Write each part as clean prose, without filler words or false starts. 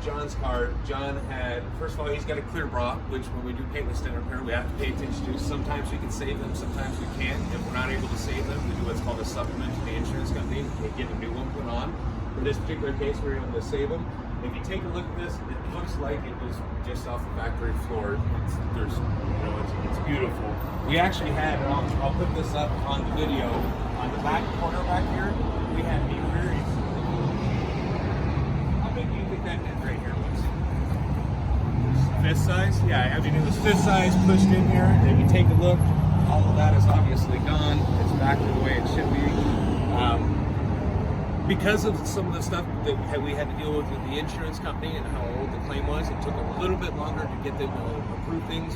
John's car. John had, first of all, he's got a clear bra, which when we do paintless dent repair, we have to pay attention to. Sometimes we can save them, sometimes we can't. If we're not able to save them, we do what's called a supplement to the insurance company. They get a new one put on. In this particular case, we were able to save them. If you take a look at this, it looks like it was just off the factory floor. It's beautiful. We actually had, I'll put this up on the video, on the back corner back here, we had a rear. How big do you think that dent right here was? Fist size? Yeah, I mean it was fist size pushed in here. And if you take a look, all of that is obviously gone. It's back to the way it should be. Because of some of the stuff that we had to deal with the insurance company and how old the claim was, it took a little bit longer to get them to approve things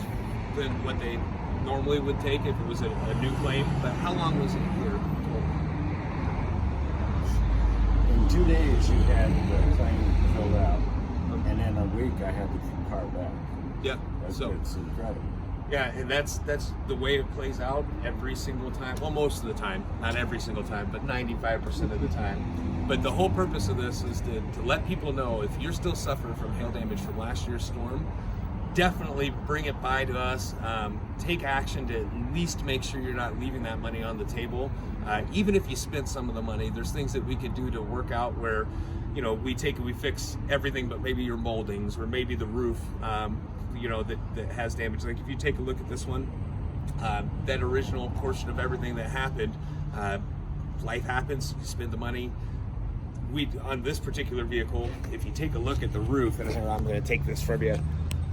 than what they normally would take if it was a new claim. But how long was it here? In 2 days, you had the claim filled out, and in a week, I had the car back. Yeah, It's incredible. Yeah, and that's the way it plays out every single time. Well, most of the time, not every single time, but 95% of the time. But the whole purpose of this is to let people know if you're still suffering from hail damage from last year's storm, definitely bring it by to us. Take action to at least make sure you're not leaving that money on the table. Even if you spent some of the money, there's things that we could do to work out where, you know, we fix everything, but maybe your moldings or maybe the roof, you know, that has damage. Like if you take a look at this one, that original portion of everything that happened, life happens, you spend the money. On this particular vehicle, if you take a look at the roof, and I'm going to take this from you,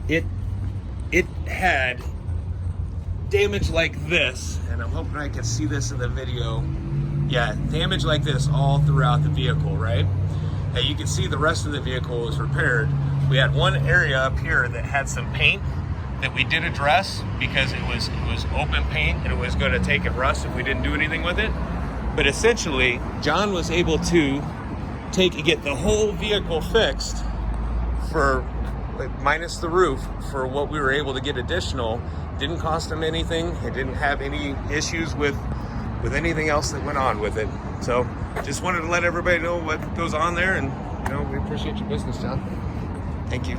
it had damage like this, and I'm hoping I can see this in the video. Yeah, damage like this all throughout the vehicle, right? Now you can see the rest of the vehicle was repaired. We had one area up here that had some paint that we did address because it was open paint and it was going to take and rust if we didn't do anything with it. But essentially, John was able to get the whole vehicle fixed for minus the roof for what we were able to get additional. Didn't cost him anything. It didn't have any issues with anything else that went on with it. So just wanted to let everybody know what goes on there, and you know, we appreciate your business, John. Thank you.